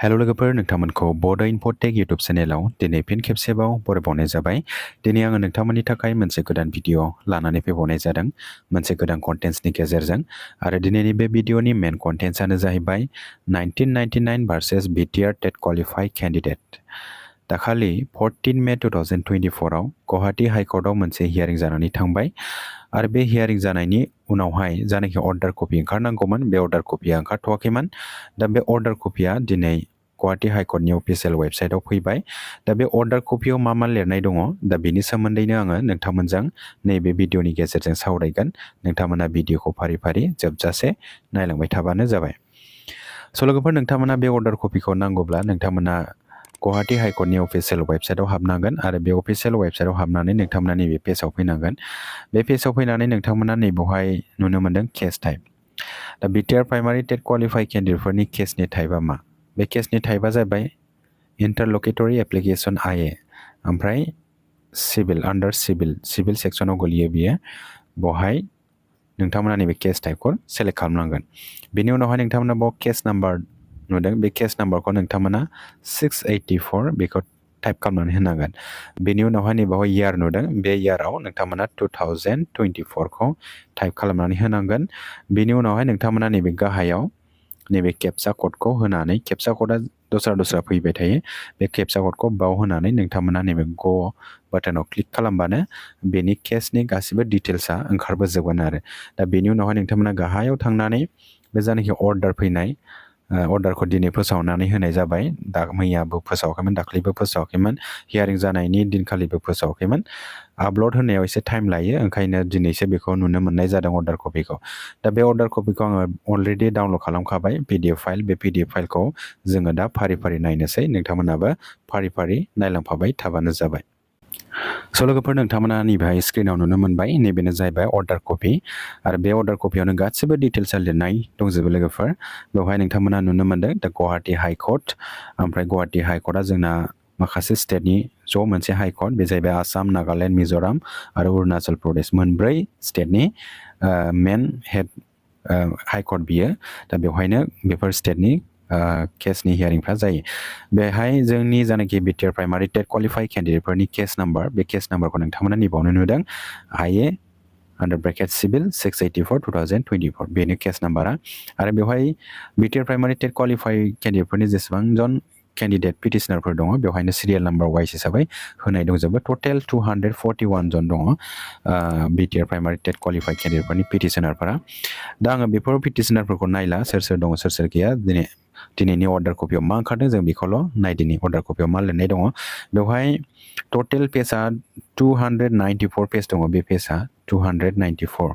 Hello' लोगोफोर नोंथांमोनखौ बड' इनफ'टेक YouTube चेनेलाव दिनै fin खेबसेबाव बरायबावनाय जाबाय। दिनै आङो नोंथांमोननि थाखाय मोनसे गोदान भिडिअ लानानै फैबावनाय जादों मोनसे गोदान कन्टेन्ट्सनि गेजेरजों आरो दिनैनि बे भिडिअनि मेन कन्टेन्ट्सआनो जाहैबाय 1999 भार्सेस बिटिआर टेट क्वालिफाइ केन्डिडेट। दाखालि 14 मे 2024 आव गुवाहाटी हाइकर्टआव मोनसे हियारिं जानानै थांबाय आरो बे हियारिं जानायनि उनावहाय जानाखि अर्डार कपि ओंखारनांगौमोन बे अर्डार कपिया ओंखारथ'वाखैमोन। दा बे अर्डार कपिया दिनै गुवाहाटी हाइकर्टनि अफिसियेल वेबसाइटआव फैबाय। दा बे अर्डार कपियाव मा लिरनाय दङ दा बेनि सोमोन्दैनो आङो नोंथांमोनजों नैबे भिडिअनि गेजेरजों सावरायगोन। नोंथांमोना भिडिअखौ फारि फारि जोबजासे नायलांबाय थाबानो जाबाय। स' लोगोफोर नोंथांमोना बे अर्डार कपिखौ नांगौब्ला नोंथांमोना गुवाहाटी हाइकर्टनि अफिसियेल वेबसाइटआव हाबनांगोन आरो बे अफिसियेल वेबसाइटआव हाबनानै नोंथांमोना नैबे पेजाव फैनांगोन। बे पेजाव फैनानै नोंथांमोना नैबेवहाय नुनो मोन्दों केस टाइप। दा बिटिआर प्राइमारि टेट क्वालिफाइ केन्डिडेटफोरनि केसनि टाइपआ मा? बे केसनि टाइपआ जाबाय इन्टारलकेटरि एप्लिकेसन आइए ओमफ्राय सिभिल आन्डार सिभिल सेक्सनाव गोलैयो बियो। बेवहाय नोंथांमोना नैबे केस टाइपखौ सेलेक्ट खालामनांगोन। बेनि उनावहाय नोंथांमोना बाव केस नाम्बार नुदों बे केस नाम्बारखौ नोंथांमोना 684 बेखौ टाइप खालामनानै होनांगोन। बेनि उनावहाय नैबावहाय इयार नुदों बे इयाराव नोंथांमोना 2024खौ टाइप खालामनानै होनांगोन। बेनि उनावहाय नोंथांमोना नैबे गाहायाव नैबे केप्चा क'डखौ होनानै केप्चा क'डआ दस्रा फैबाय थायो। बे केप्चा क'डखौ बाव होनानै नोंथांमोना नैबे ग बाटनाव क्लिक खालामबानो बेनि केसनि गासिबो डिटेल्सआ ओंखारबोजोबगोन आरो। दा बेनि उनावहाय नोंथांमोना गाहायाव थांनानै बे जानाखि अर्डार फैनाय अर्डारखौ दिनै फोसावनानै होनाय जाबाय। दा मैयाबो फोसावाखैमोन, दाख्लैबो फोसावाखैमन, हियारिं जानायनि दिनखालिबो फोसावाखैमोन। आपल'ड होनायाव एसे टाइम लायो, ओंखायनो दिनैसो बेखौ नुनो मोननाय जादों अर्डार कपिखौ। दा बे अर्डार कपिखौ आङो अलरेडि डाउनल'ड खालामखाबाय पिडिएफ फाइल। बे पिडिएफ फाइलखौ जोङो दा फारि फारि नायनोसै। नोंथांमोनाबो फारि फारि नायलांफाबाय थाबानो जाबाय। स' लोगोफोर नोंथांमोना नैबेहाय स्क्रिनाव नुनो मोनबाय नैबेनो जाहैबाय अर्डार कपि आरो बे अर्डार कपियावनो गासिबो डिटेल्सआ लिरनाय दंजोबो लोगोफोर। बेवहाय नोंथांमोना नुनो मोन्दों दा गुवाहाटी हाइकर्ट, ओमफ्राय गुवाहाटी हाइकर्टआ जोंना माखासे स्टेटनि ज' मोनसे हाइकर्ट। बे जाहैबाय आसाम, नागालेण्ड, मिज'राम आरो अरुणाचल प्रदेश मोनब्रै स्टेटनि मेन हेड हाइकर्ट बियो। दा बेवहायनो बेफोर स्टेटनि केसनि हियारिंफ्रा जायो। बेहाय जोंनि जानाखि बिटिआर प्राइमारि टेट क्वालिफाइ केन्डिडेटफोरनि केस नाम्बार, बे केस नाम्बारखौ नोंथांमोना नैबावनो नुदों आइए आन्डार ब्रेकेट सिभिल 684 2024 बेनो केस नाम्बारा। आरो बेवहाय बिटिआर प्राइमारि टेट क्वालिफाइ केन्डिडेटफोरनि जेसेबां जन केन्डिडेट पिटिसनारफोर दङ बेवहायनो सिरियेल नाम्बार वाइस हिसाबै होनाय दंजोबो। टटेल 241 जन दङ बिटिआर प्राइमारि टेट क्वालिफाइ केन्डिडेटफोरनि पिटिसनारफोरा। दा आङो बेफोर पिटिसनारफोरखौ नायला सोर सोर दङ सोर सोर गैया। दिनैनि अर्डार कपियाव मा ओंखारदों जों बेखौल' नायदिनि अर्डार कपियाव मा लिरनाय दङ। बेवहाय टटेल पेजआ 294 पेज दङ। बे पेजआ 294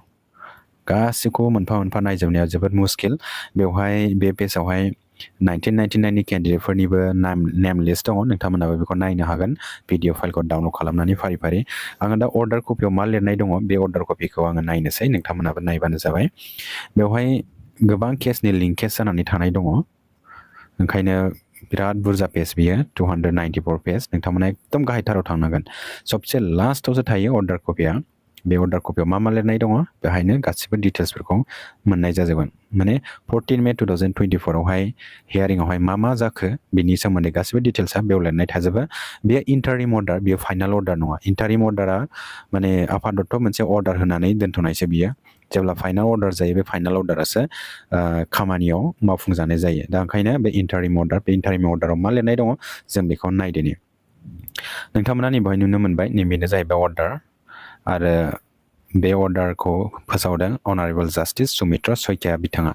गासिखौबो मोनफा मोनफा नायजोबनाया जोबोद मुस्किल। बेवहाय बे पेजावहाय 1999नि केन्डिडेटफोरनिबो नेम लिस्ट दङ। नोंथांमोनाबो बेखौ नायनो हागोन पिडिएफ फाइलखौ डाउनल'ड खालामनानै फारि फारि। आङो दा अर्डार कपियाव मा लिरनाय दङ बे अर्डार कपिखौ आङो नायनोसै, नोंथांमोनाबो नायबानो जाबाय। बेवहाय गोबां केसनि लिंकेज जानानै थानाय दङ, ओंखायनो बिराद बुरजा पेज बियो 294 पेज। नोंथांमोना एकदम गाहायथाराव थांनांगोन, सबसे लास्टआवसो थायो अर्डार कपिया। बे अर्डार कपियाव मा लिरनाय दङ बेहायनो गासिबो डिटेल्सफोरखौ मोननाय जाजोबगोन। माने 14 मे 2024 आवहाय हियारिंआवहाय मा जाखो बिनि सोमोन्दै गासिबो डिटेल्सआ बेयाव लिरनाय थाजोबो। बेयो इन्टारिम अर्डार, बेयो फाइनाल अर्डार नङा। इन्टारिम अर्डारा माने आफादत्त मोनसे अर्डार होनानै दोनथ'नायसो बियो। जेब्ला फाइनाल अर्डार जायो बे फाइनाल अर्डारासो खामानियाव मावफुंजानाय जायो। दा ओंखायनो बे इन्टारिम अर्डाराव मा लिरनाय दङ जों बेखौ नायदिनि। नोंथांमोना नैबेहाय नुनो मोनबाय नैबेनो जाहैबाय अर्डार आरो बे अर्डारखौ फोसावदों अनारेबल जास्टिस सुमित्रा सयकिया बिथाङा।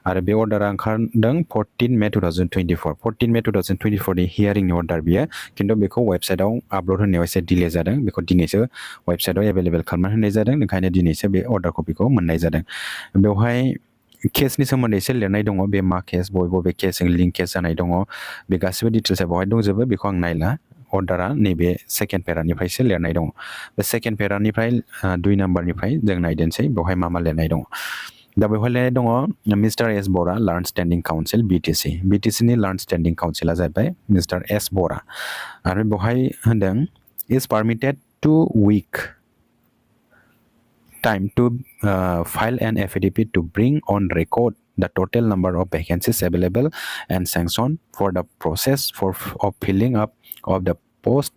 आरो बे अर्डारा ओंखारदों 14 मे 2024। 14 मे 2024नि हियारिंनि अर्डार बियो, खिन्थु बेखौ वेबसाइटआव आपल'ड होनायाव एसे डिले जादों। बेखौ दिनैसो वेबसाइटआव एभेलेबेल खालामनानै होनाय जादों, ओंखायनो दिनैसो बे अर्डार कपिखौ मोननाय जादों। बेवहाय केसनि सोमोन्दै एसे लिरनाय दङ, बे मा केस बबे केसजों लिंक केस जानाय दङ बे गासिबो डिटेल्सआ बेवहाय दंजोबो। बेखौ आं नायला। अर्डारा नैबे सेकेन्ड पेरानिफ्रायसो लिरनाय दङ। बे सेकेन्ड पेरानिफ्राय 2 नाम्बारनिफ्राय जों नायदेनसै बेवहाय मा लिरनाय दङ। दा बेवहाय लिरनाय दङ मिस्टार एस बरा लार्न स्टेन्डिं काउन्सिल बिटिसि। बिटिसिनि लार्न स्टेन्डिं काउन्सिला जाहैबाय मिस्टार एस बरा। आरो बेवहाय होनदों is पारमिटेड 2 week time to file an affidavit to bring on record the total number of vacancies available and sanctioned for the process of filling up of the post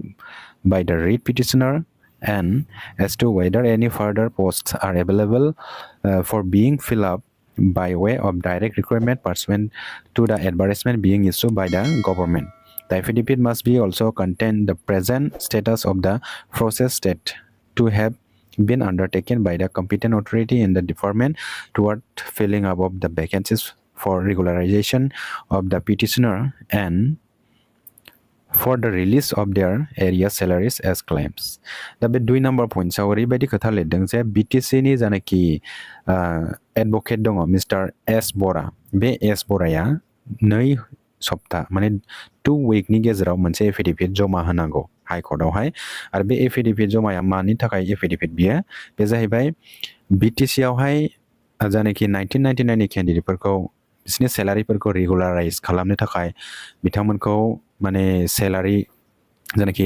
by the read petitioner, and as to whether any further posts are available for being filled up by way of direct recruitment pursuant to the advertisement being issued by the government. The affidavit must be also contain the present status of the process state to have been undertaken by the competent authority in the department toward filling up of the vacancies for regularization of the petitioner and for the release of their area salaries as claims. दा बे 2 number पइन्टआव ओरैबायदि खोथा लिरदों जे BTC नि जानाखि advocate दङ mister S बरा, बे S बराया 2 सप्ताह माने 2 वीकनि गेजेराव मोनसे एफिडेविट जमा होनांगौ हाई कर्टआवहाय आरो बे एफिडेविट जमाया मानि थाखाय एफिडेविट बियो बे जाहैबाय BTC आवहाय जानाखि 1999 नि केन्डिडेटफोरखौ बिसोरनि सेलारिफोरखौ रेगुलाराइज खालामनो थाखाय बिथांमोनखौ माने सेलारि जानाखि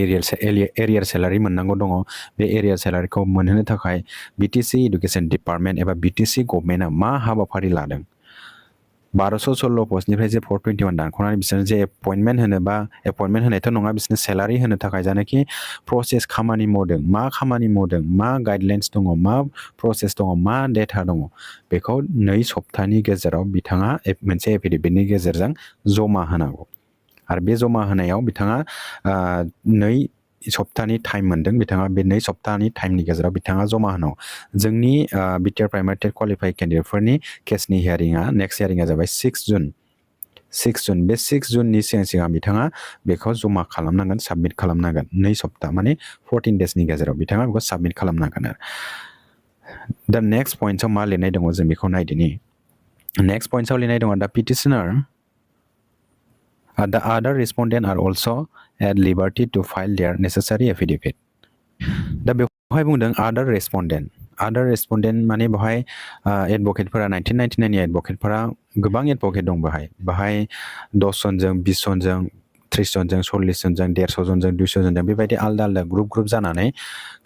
एरियर सेलारि मोननांगौ दङ बे एरियर सेलारिखौ मोनहोनो थाखाय BTC एडुकेशन डिपार्टमेन्ट एबा BTC गभर्नमेन्टआ मा हाबाफारि लादों 1216 पस्टनिफ्राय जे 421 दानख'नानै बिसोरनो जे एपइन्टमेन्ट होनो बा एपइन्टमेन्ट होनायथ' नङा बिसोरनो सेलारि होनो थाखाय जानाखि प्रसेस खामानि मावदों मा गाइडलाइन्स दङ मा प्रसेस दङ मा डेटा दङ बेखौ 2 सप्ताहनि गेजेराव बिथाङा मोनसे एफिडेविटनि गेजेरजों जमा होनांगौ आरो बे जमा होनायाव बिथाङा 2 सप्ताहनि टाइम मोनदों बिथाङा बे 2 सप्ताहनि टाइमनि गेजेराव बिथाङा जमा होनांगौ जोंनि बिटिआर प्राइमारि टेट क्वालिफाइड केन्डिडेटफोरनि केसनि हियारिंआ नेक्स्ट हियारिंआ जाबाय 6 जुन बे 6 जुननि सिगां बिथाङा बेखौ जमा खालामनांगोन साबमिट खालामनांगोन 2 सप्ताह माने 14 डेजनि गेजेराव बिथाङा बेखौ साबमिट खालामनांगोन आरो दा नेक्स्ट पइन्टआव मा लिरनाय दङ जों बेखौ नायदिनि नेक्स्ट पइन्टआव लिरनाय दङ दा पिटिशनार the other respondent are also at liberty to file their necessary affidavit. दा बेवहाय बुंदों other respondent माने बेवहाय एडभोकेटफोरा 1999 नि एडभोकेटफोरा गोबां एडभोकेट दं बेवहाय 10 जनजों 20 जनजों 30 जनजों 40 जनजों 150 जनजों 200 जनजों बेबायदि आलदा ग्रुप जानानै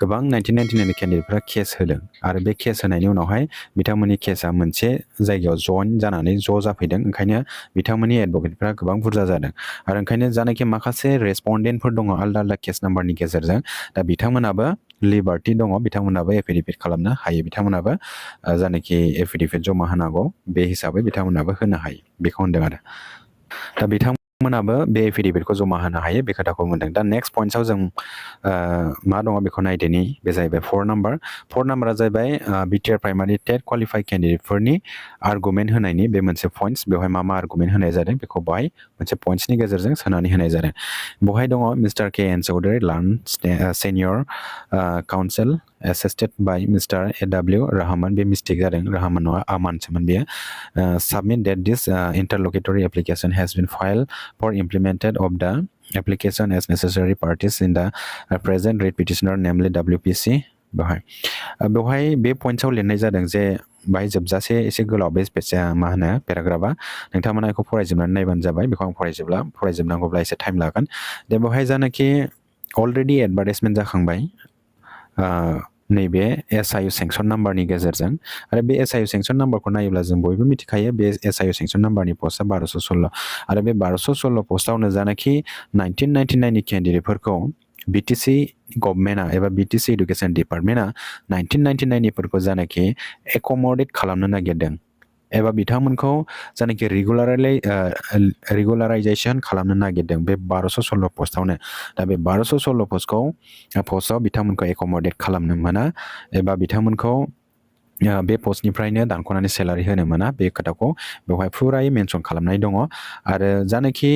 गोबां 1999 नि केन्डिडेटफोरा केस होदों आरो बे केस होनायनि उनावहाय बिथांमोननि केसआ मोनसे जायगायाव जइन जानानै जाफैदों ओंखायनो बिथांमोननि एडभोकेटफोरा गोबां बुरजा जादों आरो ओंखायनो जानाखि माखासे रेसपन्डेन्टफोर दङ आलदा केस नाम्बारनि गेजेरजों दा बिथांमोनाबो लिबार्टि दङ बिथांमोनाबो एफिडेविट खालामनो हायो बिथांमोनाबो जानाखि एफिडेविट जमा होनांगौ बे हिसाबै बिथांमोनाबो होनो हायो बेखौ होनदों आरो दा बिथांमोनाबो बे एफिडेविटखौ जमा होनो हायो बे खोथाखौ मोनदों दा नेक्स्ट पइन्टआव जों मा दङ बेखौ नायदिनि बे जाहैबाय 4 नाम्बारा जाहैबाय बिटिआर प्राइमारि टेट क्वालिफाइड केन्डिडेटफोरनि आर्गुमेन्ट होनायनि बे मोनसे पइन्ट्स बेवहाय मा आर्गुमेन्ट होनाय जादों बेखौ बाहाय मोनसे पइन्ट्सनि गेजेरजों सोनानै होनाय जादों बेवहाय दङ mister KN Choudhury learned senior counsel assisted by Mr. A.W. Rahman बे मिस्टेक जादों राहमान नङा आमानसोमोन बेयो submit that this interlocutory application has been filed for implemented of the application as necessary parties in the present read petitioner namely WPC बेवहाय बे पइन्टआव लिरनाय जादों जे बाहाय जोबजासे एसे गोलाव बे मा होनो पेराग्राफा नोंथांमोना बेखौ फरायजोबनानै नायबानो जाबाय बेखौ आं फरायजोबनांगौब्ला एसे टाइम लागोन दा बेवहाय जानाखि अलरेडि एडभार्टाइजमेन्ट जाखांबाय नैबे SIU सेंक्सन नाम्बारनि गेजेरजों आरो बे SIU सेंक्सन नाम्बारखौ नायोब्ला जों बयबो मिथिखायो बे SIU सेंक्सन नाम्बारनि पस्टआ 1216 आरो बे 1216 पस्टआवनो जानाखि 1999 नि केन्डिडेटफोरखौ BTC गभर्नमेन्टआ एबा BTC एडुकेशन डिपार्टमेन्टआ 1999 निफोरखौ जानाखि एकमडेट खालामनो नागिरदों एबा बिथांमोनखौ जानाखि रेगुलाराइजेसन खालामनो नागिरदों बे 1216 पस्टआवनो दा बे 1216 पस्टआव बिथांमोनखौ एकमडेट खालामनो मोना एबा बिथांमोनखौ बे पस्टनिफ्रायनो दानख'नानै सेलारि होनो मोना बे खोथाखौ बेवहाय फुरायै मेनसन खालामनाय दङ आरो जानाखि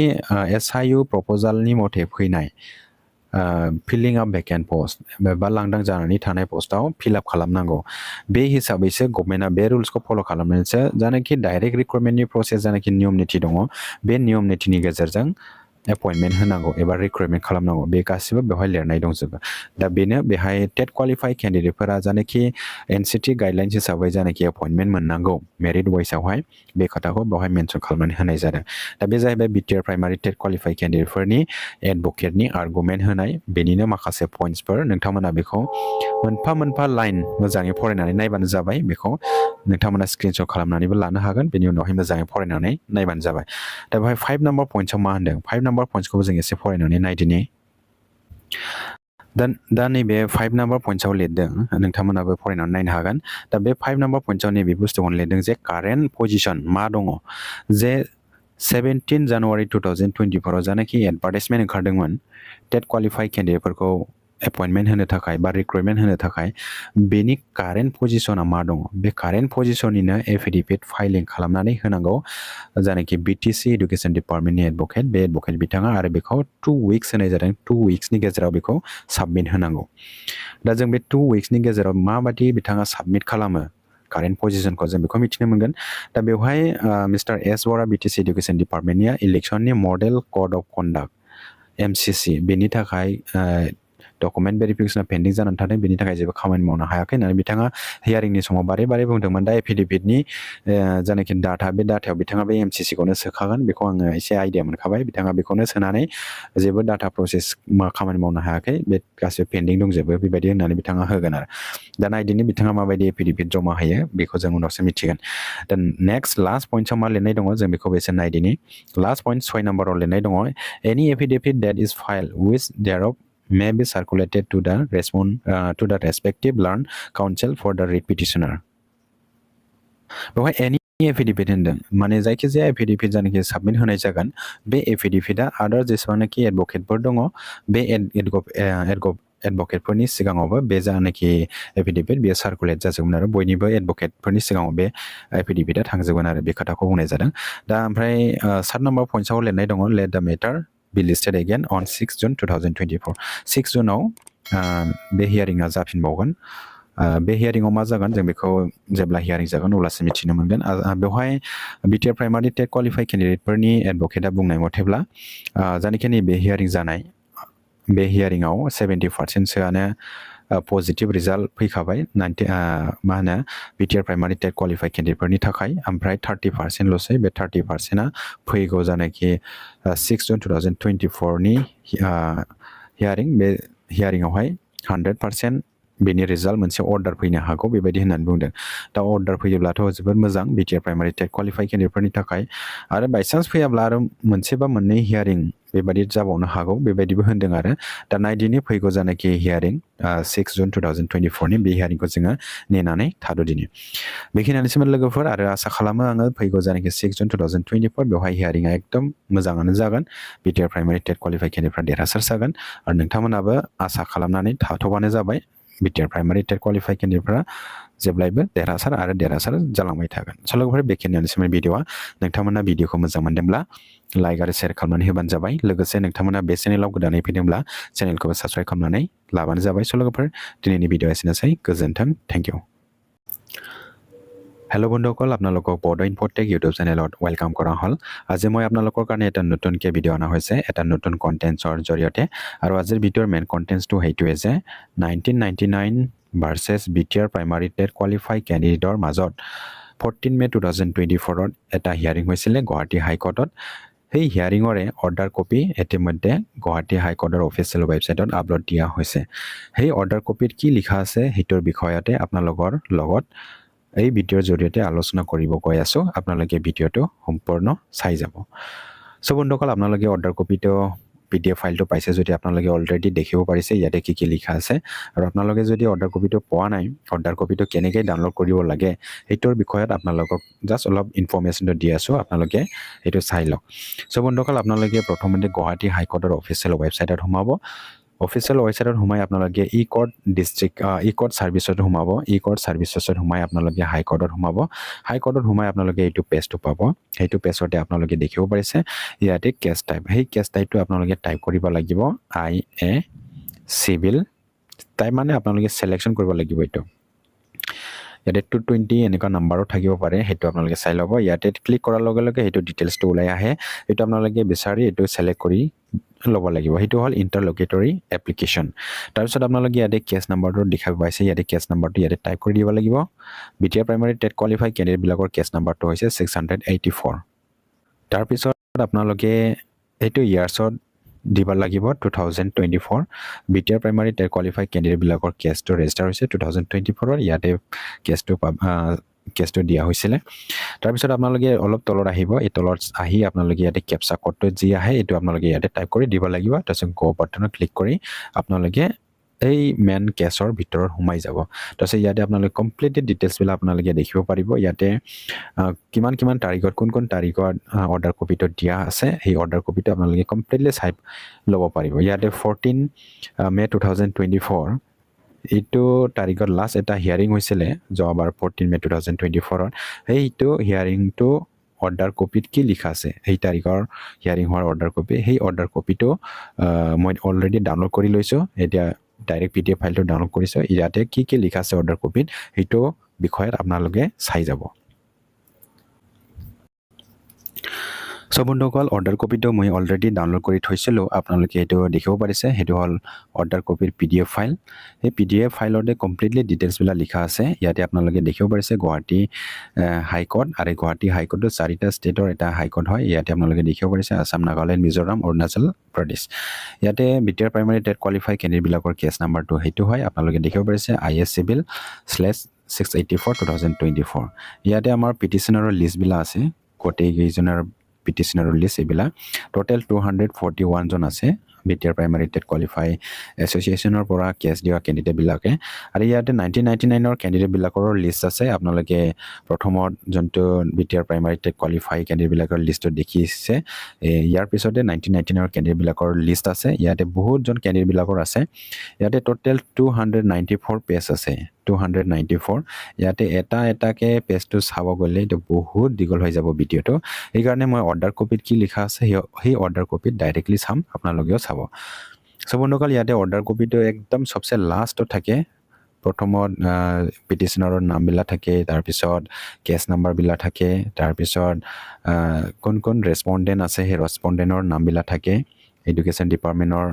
SIU प्रप'जालनि मथे फैनाय फिलिं आप भेकेन्ट पस्ट बा लांदां जानानै थानाय पस्टआव फिल आप खालामनांगौ बे हिसाबैसो गभर्नमेन्टआ बे रुल्सखौ फल' खालामनानैसो जानाखि डाइरेक्ट रिक्रुटमेन्टनि प्रसेस जानाखि नियम निथि दङ बे नियम निथिनि गेजेरजों एपइन्टमेन्ट होनांगौ एबा रिक्रुटमेन्ट खालामनांगौ बे गासिबो बेवहाय लिरनाय दंजोबो दा बेनो बेहाय टेट क्वालिफाइ केन्डिडेटफोरा जानाखि एनसिटि गाइडलाइन्स हिसाबै जानाखि एपइन्टमेन्ट मोननांगौ मेरिट वाइसआवहाय बे खोथाखौ बेवहाय मेनसन खालामनानै होनाय जादों दा बे जाहैबाय बिटिआर प्राइमारि टेट क्वालिफाइ केन्डिडेटफोरनि एडभकेटनि आर्गुमेन्ट होनाय बेनिनो माखासे पइन्ट्सफोर नोंथांमोना बेखौ मोनफा मोनफा लाइन मोजाङै फरायनानै नायबानो जाबाय बेखौ नोंथांमोना स्क्रिनशट खालामनानैबो लानो हागोन बेनि उनावहाय मोजाङै फरायनानै नायबानो जाबाय दा बेवहाय 5 नाम्बार पइन्ट्सआव मा होनदों 5 नाम्बार पइन्ट्सखौबो जों एसे फरायनानै नायदिनि दा नैबे 5 नाम्बार पइन्ट्सआव लिरदों नोंथांमोनाबो फरायनानै नायनो हागोन दा बे 5 नाम्बार पइन्ट्सआव नैबे बुस्थुखौनो लिरदों जे कारेन्ट पजिशन मा दङ जे 17 जानुवारि 2024 आव जानाखि एडभार्टाइजमेन्ट ओंखारदोंमोन टेट क्वालिफाइ केन्डिडेटफोरखौ एपइन्टमेन्ट होनो थाखाय बा रिक्रुटमेन्ट होनो थाखाय बेनि कारेन्ट पजिशना मा दङ बे कारेन्ट पजिशननिनो एफिडेभिट फाइलिं खालामनानै होनांगौ जानाखि बिटिसि इडुकेसन डिपार्टमेन्टनि एडभकेट बे एडभकेट बिथाङा आरो बेखौ 2 उइक्स होनाय जादों 2 उइक्सनि गेजेराव बेखौ साबमिट होनांगौ दा जों बे 2 उइक्सनि गेजेराव माबादि बिथाङा साबमिट खालामो कारेन्ट पजिशनखौ जों बेखौ मिथिनो मोनगोन दा बेवहाय मिस्टार एस बरा BTC education डिपार्टमेन्टनिया इलेक्सननि model code of conduct MCC बेनि थाखाय डकुमेन्ट भेरिफिकेसना पेन्डिं जानानै थादों बेनि थाखाय जेबो खामानि मावनो हायाखै होननानै बिथाङा हियारिंनि समाव बारे बारे बुंदोंमोन दा एफिडेभिटनि जानाखि डाटा बे डाटायाव बिथाङा बे एमसिसिखौनो सोखागोन बेखौ आङो एसे आइडिया मोनखाबाय बिथाङा बेखौनो सोनानै जेबो डाटा प्रसेस खामानि मावनो हायाखै बे गासिबो पेन्डिं दंजोबो बेबायदि होननानै बिथाङा होगोन आरो दा नायदिनो बिथाङा माबायदि एफिडेभिट जमा होयो बेखौ जों उनावसो मिथिगोन दा नेक्स्ट लास्ट पइन्टआव मा लिरनाय दङ जों बेखौ एसे नायदिनि लास्ट पइन्ट 6 नाम्बाराव लिरनाय दङ एनि affidavit date is file with thereof may be circulated to the respective learned counsel for the writ petitioner. बेवहाय एनि एफिडेभिट होनदों माने जायखिजाया एफिडेभिट जानाखि साबमिट होनाय जागोन बे एफिडेभिटआ आदार जेसेबांनाखि एडभकेटफोर दङ बे एडभकेटफोरनि सिगाङावबो बे जानाखि एफिडेभिट बेयो सार्कुलेट जाजोबगोन आरो बयनिबो एडभकेटफोरनि सिगाङाव बे एफिडेभिटआ थांजोबगोन आरो बे खोथाखौ बुंनाय जादों दा ओमफ्राय 7 नाम्बार पइन्टआव लिरनाय दङ let the matter be listed again on 6 June 2024 6 जुनाव बे हियारिंआ जाफिनबावगोन बे हियारिंआव मा जागोन जों बेखौ जेब्ला हियारिं जागोन अब्लासो मिथिनो मोनगोन बेवहाय बिटिआर प्राइमारि टेट क्वालिफाइ केन्डिडेटफोरनि एडभकेटआ बुंनाय मथेब्ला जायनाखि बे हियारिं जानाय बे हियारिंआव 70%सोआनो पजिटिभ रिजाल्ट फैखाबाय मा होनो बिटिआर प्राइमारि टेट क्वालिफाइ केन्डिडेटफोरनि थाखाय ओमफ्राय 30%ल'सै बे 30%आ फैगौ जानाखि 6 जुन 2024नि हियारिं बे हियारिंआवहाय 100% बेनि रिजाल्ट मोनसे अर्डार फैनो हागौ बेबायदि होननानै बुंदों दा अर्डार फैयोब्लाथ' जोबोद मोजां बिटिआर प्राइमारि टेट क्वालिफाइ केन्डिडेटफोरनि थाखाय आरो बायसान्स फैयाब्ला आरो मोनसे बा मोननै हियारिं बेबायदि जाबावनो हागौ बेबायदिबो होनदों आरो दा नायदिनि फैगौ जानाखि हियारिं 6 जुन 2024नि बे हियारिंखौ जोङो नेनानै थाद'दिनि बेखिनियानोसैमोन लोगोफोर आरो आसा खालामो आङो फैगौ जानाखि 6 जुन 2024 बेवहाय हियारिंआ एकदम मोजाङानो जागोन बिटिआर प्राइमारि टेट क्वालिफाइ केन्डिडेटफ्रा देरहासार जागोन आरो नोंथांमोनाबो आसा खालामनानै थाथ'बानो जाबाय बिटिआर प्राइमारि टेट क्वालिफाइ केन्डिडेटफ्रा जेब्लायबो देरहासार जालांबाय थागोन स' लोगोफोर बेखिनियानोसैमोन भिडिअ'आ नोंथांमोना भिडिअ'खौ मोजां मोनदोंब्ला लाइक आरो शेयार खालामनानै होबानो जाबाय लोगोसे नोंथांमोना बे चेनेलाव गोदानै फैदोंब्ला चेनेलखौबो साबस्क्राइब खालामनानै लाबानो जाबाय स' लोगोफोर दिनैनि भिडिअ' एसेनोसै गोजोन्थों थेंक इउ হেল্ল' বন্ধুসকল আপোনালোকক বড়ো ইনফ'টেক ইউটিউব চেনেলত ৱেলকাম কৰা হ'ল আজি মই আপোনালোকৰ কাৰণে এটা নতুনকৈ ভিডিঅ' অনা হৈছে এটা নতুন কণ্টেণ্টছৰ জৰিয়তে আৰু আজিৰ ভিডিঅ'ৰ মেইন কণ্টেণ্টছটো সেইটোৱে যে 1999 versus BTR primary TET qualify কেণ্ডিডেটৰ মাজত 14 মে 2024ত এটা হিয়াৰিং হৈছিলে গুৱাহাটী হাইকোৰ্টত সেই হিয়াৰিঙৰে অৰ্ডাৰ কপি ইতিমধ্যে গুৱাহাটী হাইকোৰ্টৰ অফিচিয়েল ৱেবছাইটত আপলোড দিয়া হৈছে সেই অৰ্ডাৰ কপিত কি লিখা আছে সেইটোৰ বিষয়তে আপোনালোকৰ লগত এই ভিডিঅ'ৰ জৰিয়তে আলোচনা কৰিব গৈ আছোঁ আপোনালোকে ভিডিঅ'টো সম্পূৰ্ণ চাই যাব চ' বন্ধুসকল আপোনালোকে অৰ্ডাৰ কপিটো PDF ফাইলটো পাইছে যদি আপোনালোকে অলৰেডি দেখিব পাৰিছে ইয়াতে কি কি লিখা আছে আৰু আপোনালোকে যদি অৰ্ডাৰ কপিটো পোৱা নাই অৰ্ডাৰ কপিটো কেনেকৈ ডাউনলোড কৰিব লাগে সেইটোৰ বিষয়ত আপোনালোকক জাষ্ট অলপ ইনফৰমেশ্যনটো দি আছোঁ আপোনালোকে এইটো চাই লওক চ' বন্ধুসকল আপোনালোকে প্ৰথমতে গুৱাহাটী হাইকোৰ্টৰ অফিচিয়েল ৱেবছাইটত সোমাব অফিচিয়েল ৱেবছাইটত সোমাই আপোনালোকে ই কোৰ্ট ছাৰ্ভিচত সোমাব ই কোৰ্ট ছাৰ্ভিচেছত সোমাই আপোনালোকে হাইকোৰ্টত সোমাব হাইকোৰ্টত সোমাই আপোনালোকে এইটো পেজটো পাব সেইটো পেজতে আপোনালোকে দেখিব পাৰিছে ইয়াতে কেছ টাইপ সেই কেছ টাইপটো আপোনালোকে টাইপ কৰিব লাগিব IA চিভিল টাইপ মানে আপোনালোকে চিলেকশ্যন কৰিব লাগিব এইটো ইয়াতে 220 এনেকুৱা নাম্বাৰো থাকিব পাৰে সেইটো আপোনালোকে চাই ল'ব ইয়াতে ক্লিক কৰাৰ লগে লগে সেইটো ডিটেইলছটো ওলাই আহে এইটো আপোনালোকে বিচাৰি এইটো সিলেক্ট কৰি ল'ব লাগিব সেইটো হ'ল ইণ্টাৰলকেটৰী এপ্লিকেশ্যন তাৰপিছত আপোনালোকে ইয়াতে কেছ নাম্বাৰটো দেখাব পাইছে ইয়াতে কেছ নাম্বাৰটো ইয়াতে টাইপ কৰি দিব লাগিব বিটিআৰ প্ৰাইমাৰী টেট কোৱালিফাই কেণ্ডিডেটবিলাকৰ কেছ নাম্বাৰটো হৈছে 684 তাৰপিছত আপোনালোকে এইটো ইয়াৰ্ছত দিব লাগিব 2024 বিটিআৰ প্ৰাইমাৰী টেট কোৱালিফাই কেণ্ডিডেটবিলাকৰ কেছটো ৰেজিষ্টাৰ হৈছে 2024 ইয়াতে কেছটো দিয়া হৈছিলে তাৰপিছত আপোনালোকে অলপ তলত আহিব এই তলত আহি আপোনালোকে ইয়াতে কেপচা কোডটো যি আহে এইটো আপোনালোকে ইয়াতে টাইপ কৰি দিব লাগিব তাৰপিছত গো বাটনত ক্লিক কৰি আপোনালোকে এই মেন কেছৰ ভিতৰত সোমাই যাব তাৰপিছত ইয়াতে আপোনালোকে কমপ্লিট ডিটেইলছবিলাক আপোনালোকে দেখিব পাৰিব ইয়াতে কিমান তাৰিখত কোন তাৰিখত অৰ্ডাৰ কপিটো দিয়া আছে সেই অৰ্ডাৰ কপিটো আপোনালোকে কমপ্লিটলি চাই ল'ব পাৰিব ইয়াতে 14 মে 2024 এইটো তাৰিখত লাষ্ট এটা হিয়াৰিং হৈছিলে যোৱাবাৰ 14 মে 2024 সেইটো হিয়াৰিংটো অৰ্ডাৰ কপিত কি লিখা আছে সেই তাৰিখৰ হিয়াৰিং হোৱাৰ অৰ্ডাৰ কপি সেই অৰ্ডাৰ কপিটো মই অলৰেডি ডাউনলোড কৰি লৈছোঁ এতিয়া ডাইৰেক্ট PDF ফাইলটো ডাউনলোড কৰিছোঁ ইয়াতে কি লিখা আছে অৰ্ডাৰ কপিত সেইটো বিষয়ত আপোনালোকে চাই যাব সো বন্ধুসকল অৰ্ডাৰ কপিটো মই অলৰেডি ডাউনলোড কৰি থৈছিলোঁ আপোনালোকে এইটো দেখিব পাৰিছে সেইটো হ'ল অৰ্ডাৰ কপিৰ PDF ফাইল এই PDF ফাইলতে কমপ্লিটলি ডিটেইলছবিলাক লিখা আছে ইয়াতে আপোনালোকে দেখিব পাৰিছে গুৱাহাটী হাইকোৰ্ট আৰু গুৱাহাটী হাইকোৰ্টটো 4টা ষ্টেটৰ এটা হাইকোৰ্ট হয় ইয়াতে আপোনালোকে দেখিব পাৰিছে আসাম নাগালেণ্ড মিজোৰাম অৰুণাচল প্ৰদেশ ইয়াতে বিটিআৰ প্ৰাইমাৰী টেট কোৱালিফাই কেণ্ডিডেটবিলাকৰ কেছ নাম্বাৰটো সেইটো হয় আপোনালোকে দেখিব পাৰিছে IS Civil /684 2024 ইয়াতে আমাৰ পিটিশ্যনাৰৰ লিষ্টবিলাক আছে গোটেইকেইজনৰ পিটিশ্যনাৰৰ লিষ্ট এইবিলাক টোটেল 241 জন আছে বিটিআৰ প্ৰাইমাৰী টেট কোৱালিফাই এছ'চিয়েশ্যনৰ পৰা কেছ দিয়া কেণ্ডিডেটবিলাকে আৰু ইয়াতে 1999ৰ কেণ্ডিডেটবিলাকৰ লিষ্ট আছে আপোনালোকে প্ৰথমত যোনটো বিটিআৰ প্ৰাইমাৰী টেট কোৱালিফাই কেণ্ডিডেটবিলাকৰ লিষ্টটো দেখিছে ইয়াৰ পিছতে 1999ৰ কেণ্ডিডেটবিলাকৰ লিষ্ট আছে ইয়াতে বহুতজন কেণ্ডিডেটবিলাকৰ আছে ইয়াতে টোটেল 294 পেজ আছে 294 ইয়াতে এটাকে পেজটো চাব গ'লে এইটো বহুত দীঘল হৈ যাব ভিডিঅ'টো সেইকাৰণে মই অৰ্ডাৰ কপিত কি লিখা আছে সেই অৰ্ডাৰ কপিত ডাইৰেক্টলি চাম আপোনালোকেও চাব সো বন্ধুসকল ইয়াতে অৰ্ডাৰ কপিটো একদম সবচে লাষ্টত থাকে প্ৰথমত পিটিশ্যনাৰৰ নামবিলাক থাকে তাৰপিছত কেছ নাম্বাৰবিলাক থাকে তাৰপিছত কোন ৰেছপণ্ডেণ্ট আছে সেই ৰেছপণ্ডেণ্টৰ নামবিলাক থাকে এডুকেশ্যন ডিপাৰ্টমেণ্টৰ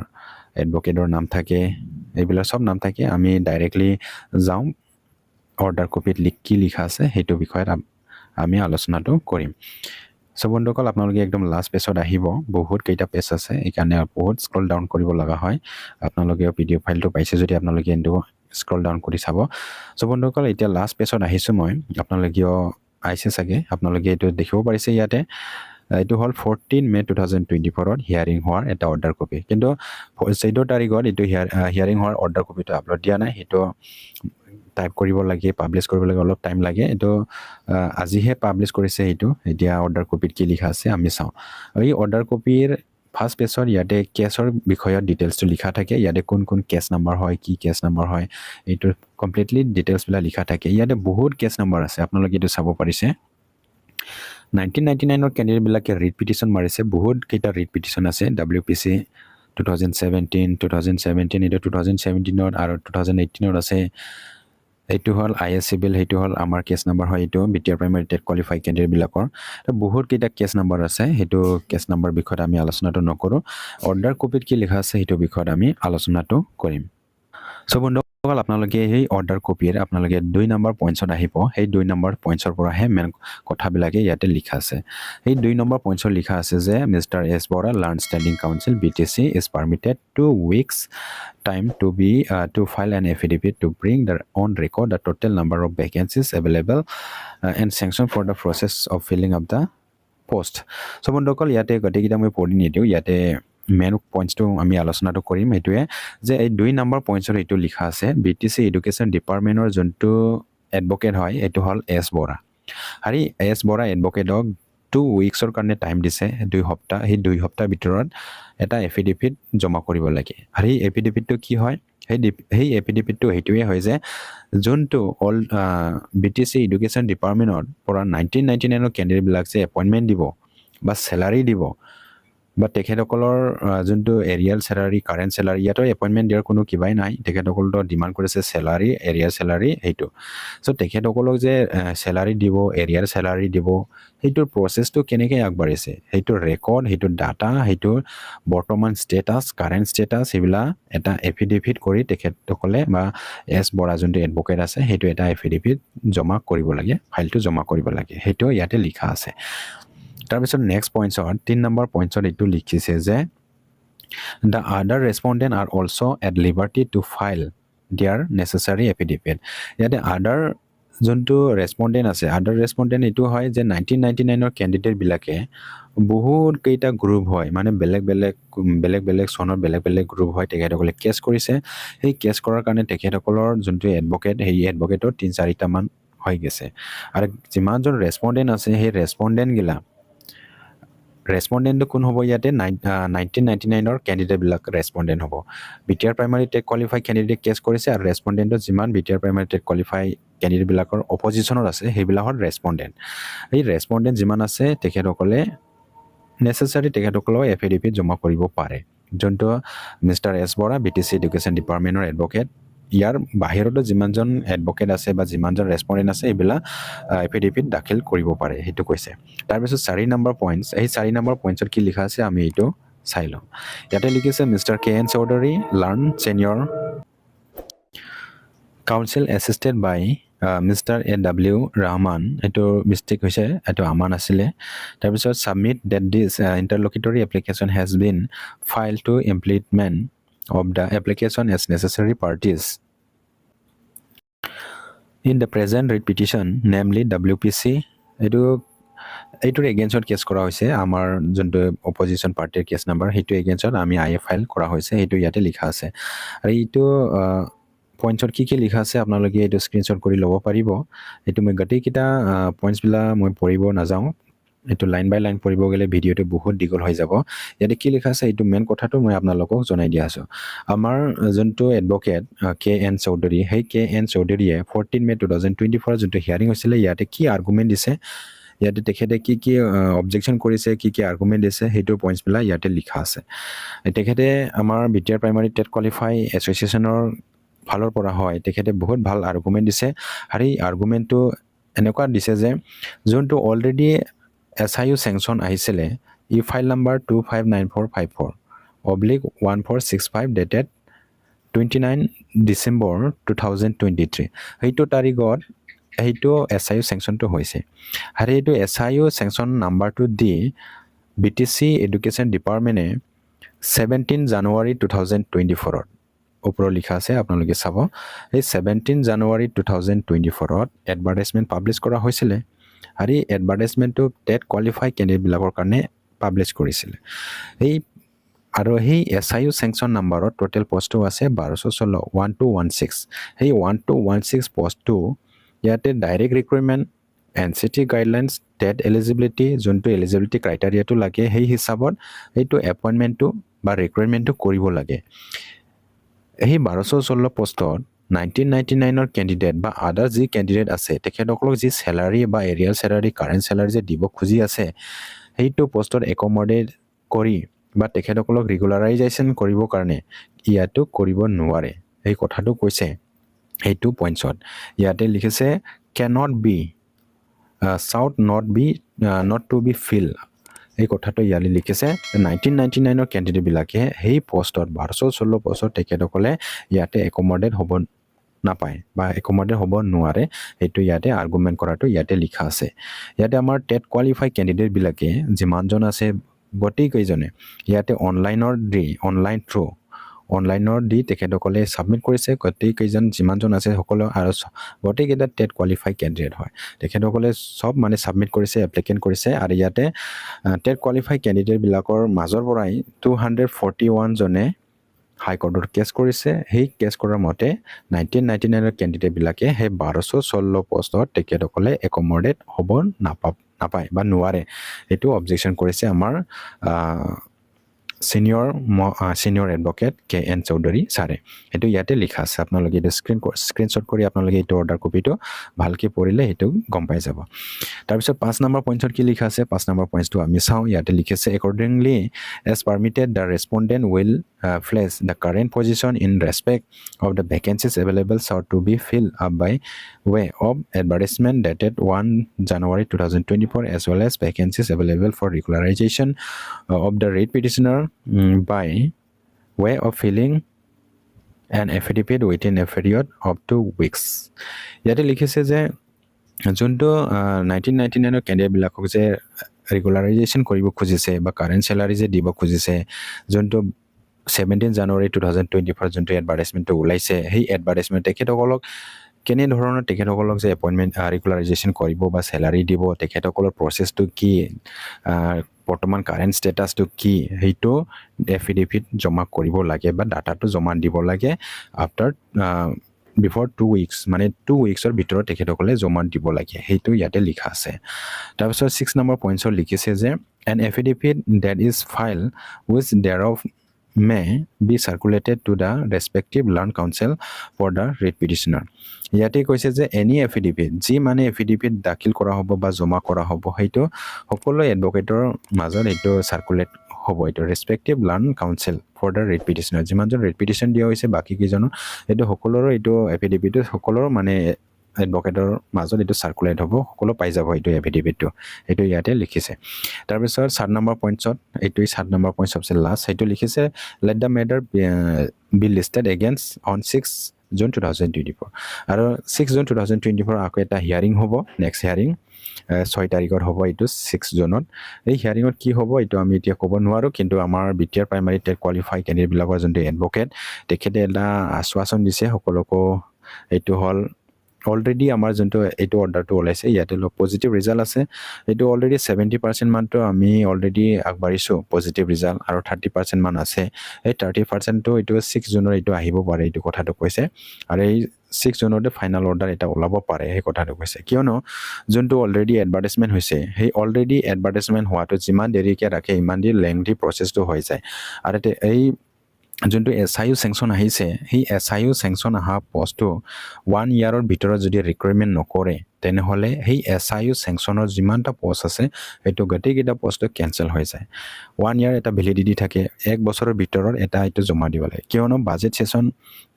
এডভকেটৰ নাম থাকে এইবিলাক সব নাম থাকে আমি ডাইৰেক্টলি যাওঁ অৰ্ডাৰ কপিত কি লিখা আছে সেইটো বিষয়ত আমি আলোচনাটো কৰিম সো বন্ধুসকল আপোনালোকে একদম লাষ্ট পেজত আহিব বহুত কেইটা পেজ আছে এইকাৰণে বহুত স্ক্ৰল ডাউন কৰিব লগা হয় আপোনালোকে PDF ফাইলটো পাইছে যদি আপোনালোকে এইটো স্ক্ৰল ডাউন কৰি চাব সো বন্ধুসকল এতিয়া লাষ্ট পেজত আহিছোঁ মই আপোনালোকেও আহিছে চাগে আপোনালোকে এইটো দেখিব পাৰিছে ইয়াতে এইটো হ'ল 14 মে 2024ত হিয়াৰিং হোৱাৰ এটা অৰ্ডাৰ কপি কিন্তু 14 তাৰিখত এইটো হিয়াৰিং হোৱাৰ অৰ্ডাৰ কপিটো আপলোড দিয়া নাই সেইটো টাইপ কৰিব লাগে পাব্লিছ কৰিব লাগে অলপ টাইম লাগে এইটো আজিহে পাব্লিছ কৰিছে এইটো এতিয়া অৰ্ডাৰ কপিত কি লিখা আছে আমি চাওঁ এই অৰ্ডাৰ কপিৰ ফাৰ্ষ্ট পেজত ইয়াতে কেছৰ বিষয়ত ডিটেইলছটো লিখা থাকে ইয়াতে কোন কেছ নাম্বাৰ হয় কি কেছ নাম্বাৰ হয় এইটো কমপ্লিটলি ডিটেইলছবিলাক লিখা থাকে ইয়াতে বহুত কেছ নাম্বাৰ আছে আপোনালোকে এইটো চাব পাৰিছে 1999ৰ কেণ্ডিডেটবিলাকে ৰিট পিটিশ্যন মাৰিছে বহুত কেইটা ৰিট পিটিশ্যন আছে WPC 2017 এইটো 2017ত আৰু 2018ত আছে এইটো হ'ল IS Civil সেইটো হ'ল আমাৰ কেছ নাম্বাৰ হয় এইটো বিটিআৰ প্ৰাইমাৰী টেট কোৱালিফাই কেণ্ডিডেটবিলাকৰ বহুত কেইটা কেছ নাম্বাৰ আছে সেইটো কেছ নাম্বাৰ বিষয়ত আমি আলোচনাটো নকৰোঁ অৰ্ডাৰ কপিত কি লিখা আছে সেইটো বিষয়ত আমি আলোচনাটো কৰিম সো বন্ধুসকল আপোনালোকে সেই অৰ্ডাৰ কপিৰ আপোনালোকে 2 নম্বৰ পইণ্টছত আহিব সেই 2 নম্বৰ পইণ্টছৰ পৰাহে মেইন কথাবিলাকে ইয়াতে লিখা আছে সেই 2 নম্বৰ পইণ্টছত লিখা আছে যে mister S Bora learn standing council BTC is permitted 2 weeks time to file an affidavit to bring on record the total number of vacancies available and sanction for the process of filling up the post so বন্ধুসকল ইয়াতে গোটেইকেইটা মই পঢ়ি নিদিওঁ ইয়াতে main পইণ্টছটো আমি আলোচনাটো কৰিম এইটোৱে যে এই 2 নম্বৰ পইণ্টছত এইটো লিখা আছে BTC এডুকেশ্যন ডিপাৰ্টমেণ্টৰ যোনটো এডভকেট হয় এইটো হ'ল এছ বৰা আৰু এছ বৰা এডভকেটক 2 উইকছৰ কাৰণে টাইম দিছে 2 সপ্তাহ সেই 2 সপ্তাহৰ ভিতৰত এটা এফিডেভিট জমা কৰিব লাগে আৰু এই এফিডেভিটটো কি হয় সেই এফিডেভিটটো সেইটোৱে হয় যে যোনটো অল BTC এডুকেশ্যন ডিপাৰ্টমেণ্টৰ পৰা 1999ৰ কেণ্ডিডেটবিলাক যে এপইণ্টমেণ্ট দিব বা চেলাৰী দিব বা তেখেতসকলৰ যোনটো এৰিয়াল চেলাৰী কাৰেণ্ট চেলাৰী ইয়াতো এপইণ্টমেণ্ট দিয়াৰ কোনো কিবাই নাই তেখেতসকলতো ডিমাণ্ড কৰিছে চেলাৰী এৰিয়াল চেলাৰী সেইটো চ' তেখেতসকলক যে চেলাৰী দিব এৰিয়াল চেলাৰী দিব সেইটোৰ প্ৰচেছটো কেনেকৈ আগবাঢ়িছে সেইটো ৰেকৰ্ড সেইটো ডাটা সেইটো বৰ্তমান ষ্টেটাছ কাৰেণ্ট ষ্টেটাছ সেইবিলাক এটা এফিডেভিট কৰি তেখেতসকলে বা এছ বৰা যোনটো এডভকেট আছে সেইটো এটা এফিডেভিট জমা কৰিব লাগে ফাইলটো জমা কৰিব লাগে সেইটো ইয়াতে লিখা আছে তাৰপিছত নেক্সট পইণ্টছত 3 নম্বৰ পইণ্টছত এইটো লিখিছে যে the other respondent are also' at liberty to file their necessary affidavit ইয়াতে আদাৰ যোনটো ৰেছপণ্ডেণ্ট আছে আদাৰ ৰেছপণ্ডেণ্ট এইটো হয় যে 1999 কেণ্ডিডেটবিলাকে বহুত কেইটা গ্ৰুপ হয় মানে বেলেগ বেলেগ চনৰ বেলেগ গ্ৰুপ হয় তেখেতসকলে কেছ কৰিছে সেই কেছ কৰাৰ কাৰণে তেখেতসকলৰ যোনটো এডভকেট সেই এডভকেটৰ 3-4টামান হৈ গৈছে আৰু যিমানজন ৰেছপণ্ডেণ্ট আছে সেই ৰেছপণ্ডেণ্টটো কোন হ'ব ইয়াতে 1999 কেণ্ডিডেটবিলাক ৰেছপণ্ডেণ্ট হ'ব BTR primary TET qualify candidate case কৰিছে আৰু ৰেছপণ্ডেণ্টত যিমান বিটিআৰ প্ৰাইমাৰী টেট কোৱালিফাই কেণ্ডিডেটবিলাকৰ অপজিশ্যনত আছে সেইবিলাকৰ ৰেছপণ্ডেণ্ট এই ৰেছপণ্ডেণ্ট যিমান আছে তেখেতসকলে নেচেচাৰী তেখেতসকলেও এফিডেভিট জমা কৰিব পাৰে যোনটো mister S Bora BTC education ডিপাৰ্টমেণ্টৰ এডভকেট ইয়াৰ বাহিৰতো যিমানজন এডভকেট আছে বা যিমানজন ৰেছপণ্ডেণ্ট আছে এইবিলাক এফিডেভিট দাখিল কৰিব পাৰে সেইটো কৈছে তাৰপিছত 4 নম্বৰ পইণ্টছ এই 4 নম্বৰ পইণ্টছত কি লিখা আছে আমি এইটো চাই লওঁ ইয়াতে লিখিছে mister KN Choudhury learned senior counsel assisted by mister AW Rahman এইটো মিষ্টেক হৈছে এইটো আমান আছিলে তাৰপিছত submit date this interlocutory application has been file to implement of the application as necessary parties in the present writ petition namely WPC এইটোৰ এগেইনষ্টত cash কৰা হৈছে আমাৰ যোনটো অপজিশ্যন পাৰ্টিৰ কেছ নাম্বাৰ সেইটো এগেইনষ্টত আমি IF ফাইল কৰা হৈছে সেইটো ইয়াতে লিখা আছে আৰু এইটো পইণ্টছত কি লিখা আছে আপোনালোকে এইটো স্ক্ৰীনশ্বট কৰি ল'ব পাৰিব এইটো মই গোটেইকেইটা পইণ্টছবিলাক মই পঢ়িব নাযাওঁ এইটো লাইন বাই লাইন পঢ়িব গ'লে ভিডিঅ'টো বহুত দীঘল হৈ যাব ইয়াতে কি লিখা আছে এইটো মেইন কথাটো মই আপোনালোকক জনাই দিয়া আছোঁ আমাৰ যোনটো এডভকেট KN চৌধুৰী সেই KN চৌধুৰীয়ে 14 মে 2024 যোনটো হিয়াৰিং হৈছিলে ইয়াতে কি আৰ্গুমেণ্ট দিছে ইয়াতে তেখেতে কি অবজেকশ্যন কৰিছে কি আৰ্গুমেণ্ট দিছে সেইটো পইণ্টছবিলাক ইয়াতে লিখা আছে তেখেতে আমাৰ বিটিআৰ প্ৰাইমাৰী টেট কোৱালিফাই এছ'চিয়েশ্যনৰ ফালৰ পৰা হয় তেখেতে বহুত ভাল আৰ্গুমেণ্ট দিছে আৰু এই আৰ্গুমেণ্টটো এনেকুৱা দিছে যে যোনটো অলৰেডি SIU চেংচন আহিছিলে ই ফাইল নাম্বাৰ 259454/1465 ডেটেড 29 ডিচেম্বৰ 2023 সেইটো তাৰিখত সেইটো SIU চেংচনটো হৈছে আৰু এইটো SIU চেংচন নাম্বাৰটো দি BTC এডুকেশ্যন ডিপাৰ্টমেণ্টে 17 জানুৱাৰী 2024 ওপৰত লিখা আছে আপোনালোকে চাব এই 17 জানুৱাৰী 2024 এডভাৰটাইজমেণ্ট পাব্লিছ কৰা হৈছিলে আৰু এই এডভাৰটাইজমেণ্টটো টেট কোৱালিফাই কেণ্ডিডেটবিলাকৰ কাৰণে পাব্লিছ কৰিছিলে আৰু সেই SIU চেংচন নাম্বাৰত টোটেল পষ্টটো আছে 1216 সেই 1216 পষ্টটো ইয়াতে direct recruitment NCT guidelines TET eligibility যোনটো এলিজিবিলিটি ক্ৰাইটেৰিয়াটো লাগে সেই হিচাপত এইটো এপইণ্টমেণ্টটো বা ৰিক্ৰুইটমেণ্টটো কৰিব লাগে এই 1216 পষ্টত 1999 কেণ্ডিডেট বা আদাৰ যি কেণ্ডিডেট আছে তেখেতসকলক যি চেলাৰী বা এৰিয়াল চেলাৰী কাৰেণ্ট চেলাৰী যে দিব খুজি আছে সেইটো পষ্টত একমডেট কৰি বা তেখেতসকলক ৰেগুলাৰাইজেশ্যন কৰিবৰ কাৰণে ইয়াতো কৰিব নোৱাৰে এই কথাটো কৈছে সেইটো পইণ্টছত ইয়াতে লিখিছে cannot be sought not to be filled এই কথাটো ইয়ালে লিখিছে 1999 কেণ্ডিডেটবিলাকে সেই পষ্টত 1216 পষ্টত তেখেতসকলে ইয়াতে একমডেট হ'ব নাপায় বা একমডেট হ'ব নোৱাৰে সেইটো ইয়াতে আৰ্গুমেণ্ট কৰাটো ইয়াতে লিখা আছে ইয়াতে আমাৰ টেট কোৱালিফাই কেণ্ডিডেটবিলাকে যিমানজন আছে গোটেইকেইজনে ইয়াতে অনলাইনৰ দি তেখেতসকলে ছাবমিট কৰিছে গোটেইকেইজন যিমানজন আছে সকলো আৰু গোটেইকেইটা টেট কোৱালিফাই কেণ্ডিডেট হয় তেখেতসকলে চব মানে ছাবমিট কৰিছে এপ্লিকেণ্ট কৰিছে আৰু ইয়াতে টেট কোৱালিফাই কেণ্ডিডেটবিলাকৰ মাজৰ পৰাই 241 জনে হাইকোৰ্টত কেছ কৰিছে সেই কেছ কৰাৰ মতে 1999 কেণ্ডিডেটবিলাকে সেই 1216 পষ্টত তেখেতসকলে একমডেট হ'ব নাপায় বা নোৱাৰে এইটো অবজেকশ্যন কৰিছে আমাৰ সিনিয়ৰ এডভকেট KN চৌধুৰী ছাৰে এইটো ইয়াতে লিখা আছে আপোনালোকে এইটো স্ক্ৰীনশ্বট কৰি আপোনালোকে এইটো অৰ্ডাৰ কপিটো ভালকৈ পঢ়িলে সেইটো গম পাই যাব তাৰপিছত 5 নম্বৰ পইণ্টত কি লিখা আছে 5 নম্বৰ পইণ্টটো আমি চাওঁ ইয়াতে লিখিছে accordingly as permitted the respondent will place the current position in respect of the vacancies available sought to be filled up by way of advertisement dated 1 January 2024 as well as vacancies available for regularization of the rate petitioner by way of filling an affidavit within a period of 2 weeks ইয়াতে লিখিছে যে যোনটো 1999 কেণ্ডিডেটবিলাকক যে ৰেগুলাৰাইজেশ্যন কৰিব খুজিছে বা current salary যে দিব খুজিছে যোনটো 17 জানুৱাৰী 2024 যোনটো এডভাৰটাইজমেণ্টটো ওলাইছে সেই এডভাৰটাইজমেণ্ট তেখেতসকলক কেনেধৰণৰ তেখেতসকলক যে এপইণ্টমেণ্ট ৰেগুলাৰাইজেশ্যন কৰিব বা চেলাৰী দিব তেখেতসকলৰ প্ৰচেছটো কি বৰ্তমান কাৰেণ্ট ষ্টেটাছটো কি সেইটো এফিডেভিট জমা কৰিব লাগে বা ডাটাটো জমা দিব লাগে আফটাৰ বিফৰ 2 উইকছ মানে 2 উইকছৰ ভিতৰত তেখেতসকলে জমা দিব লাগে সেইটো ইয়াতে লিখা আছে তাৰপিছত 6 নম্বৰ পইণ্টছত লিখিছে যে an affidavit date is file which thereof may be circulated to the respective land council for the rate petitioner ইয়াতে কৈছে যে এনি এফিডেভিট যি মানে এফিডেভিট দাখিল কৰা হ'ব বা জমা কৰা হ'ব সেইটো সকলো এডভকেটৰ মাজত এইটো চাৰ্কুলেট হ'ব এইটো respective land council for the rate petitioner যিমানজন ৰেট পিটিশ্যন দিয়া হৈছে বাকী কেইজনৰ এইটো সকলোৰে এইটো এফিডেভিট সকলোৰ মানে এডভকেটৰ মাজত এইটো চাৰ্কুলেট হ'ব সকলো পাই যাব এইটো এফিডেভিটটো এইটো ইয়াতে লিখিছে তাৰপিছত 7 নম্বৰ পইণ্টছত এইটোই 7 নম্বৰ পইণ্ট সবচে লাষ্ট এইটো লিখিছে let the matter be listed against on 6 June 2024 আৰু 6 June 2024 আকৌ এটা হিয়াৰিং হ'ব নেক্সট হিয়াৰিং 6 তাৰিখত হ'ব এইটো 6 জুনত এই হিয়াৰিঙত কি হ'ব এইটো আমি এতিয়া ক'ব নোৱাৰো কিন্তু আমাৰ বিটিআৰ প্ৰাইমাৰী টেট কোৱালিফাই কেণ্ডিডেটবিলাকৰ যোনটো এডভকেট তেখেতে এটা আশ্বাসন দিছে সকলোকো এইটো হ'ল অলৰেডি আমাৰ যোনটো এইটো অৰ্ডাৰটো ওলাইছে ইয়াতে পজিটিভ ৰিজাল্ট আছে এইটো অলৰেডি 70% মানটো আমি অলৰেডি আগবাঢ়িছোঁ পজিটিভ ৰিজাল্ট আৰু 30% মান আছে এই 30%টো এইটো 6 জুনৰ এইটো আহিব পাৰে এইটো কথাটো কৈছে আৰু এই 6 জুনতে ফাইনাল অৰ্ডাৰ এটা ওলাব পাৰে এই কথাটো কৈছে কিয়নো যোনটো অলৰেডি এডভাৰটাইজমেণ্ট হৈছে সেই অলৰেডি এডভাৰটাইজমেণ্ট হোৱাটো যিমান দেৰিকৈ ৰাখে ইমান দি লেংথি প্ৰচেছটো হৈ যায় আৰু এই যোনটো SIU চেংচন আহিছে সেই SIU চেংচন অহা পষ্টটো 1 ইয়াৰৰ ভিতৰত যদি ৰিকুৱাৰমেণ্ট নকৰে তেনেহ'লে সেই SIU চেংচনৰ যিমানটা পষ্ট আছে সেইটো গোটেইকেইটা পষ্টটো কেঞ্চেল হৈ যায় 1 ইয়াৰ এটা ভেলিডিটি থাকে 1 বছৰৰ ভিতৰত এটা এইটো জমা দিব লাগে কিয়নো বাজেট সেশন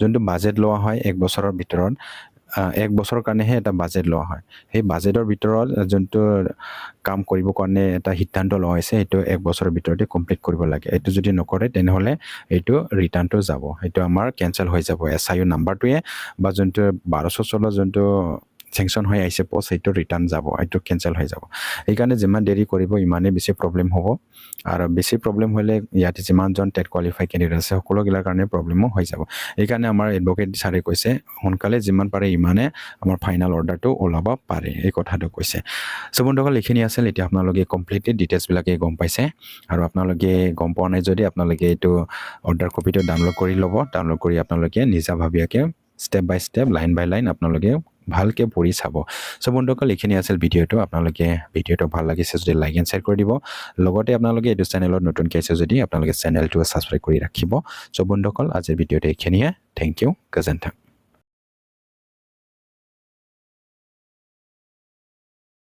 যোনটো বাজেট লোৱা হয় 1 বছৰৰ ভিতৰত 1 বছৰৰ কাৰণেহে এটা বাজেট লোৱা হয় সেই বাজেটৰ ভিতৰত যোনটো কাম কৰিব কাৰণে এটা সিদ্ধান্ত লোৱা হৈছে এইটো 1 বছৰৰ ভিতৰতে কমপ্লিট কৰিব লাগে এইটো যদি নকৰে তেনেহ'লে এইটো ৰিটাৰ্ণটো যাব এইটো আমাৰ কেঞ্চেল হৈ যাব SIU নাম্বাৰটোৱে বা যোনটো 1216 যোনটো চেংচন হৈ আহিছে পষ্ট সেইটো ৰিটাৰ্ণ যাব এইটো কেঞ্চেল হৈ যাব এইকাৰণে যিমান দেৰি কৰিব ইমানেই বেছি প্ৰব্লেম হ'ব আৰু বেছি প্ৰব্লেম হ'লে ইয়াতে যিমানজন টেট কোৱালিফাই কেণ্ডিডেট আছে সকলোগিলাৰ কাৰণে প্ৰব্লেমো হৈ যাব এইকাৰণে আমাৰ এডভকেট ছাৰে কৈছে সোনকালে যিমান পাৰে ইমানে আমাৰ ফাইনেল অৰ্ডাৰটো ওলাব পাৰে এই কথাটো কৈছে চ' বন্ধুসকল এইখিনি আছিল এতিয়া আপোনালোকে কমপ্লিটলি ডিটেইলছবিলাকে গম পাইছে আৰু আপোনালোকে গম পোৱা নাই যদি আপোনালোকে এইটো অৰ্ডাৰ কপিটো ডাউনলোড কৰি ল'ব ডাউনলোড কৰি আপোনালোকে নিজাভাৱীয়াকৈ ষ্টেপ বাই ষ্টেপ লাইন বাই লাইন আপোনালোকে ভালকৈ পঢ়ি চাব চ' বন্ধুসকল এইখিনি আছিল ভিডিঅ'টো আপোনালোকে ভিডিঅ'টো ভাল লাগিছে যদি লাইক এণ্ড শ্বেয়াৰ কৰি দিব লগতে আপোনালোকে এইটো চেনেলত নতুনকৈ আছে যদি আপোনালোকে চেনেলটো ছাবস্ক্ৰাইব কৰি ৰাখিব চ' বন্ধুসকল আজিৰ ভিডিঅ'টো এইখিনিয়ে থেংক ইউ গজেন্থা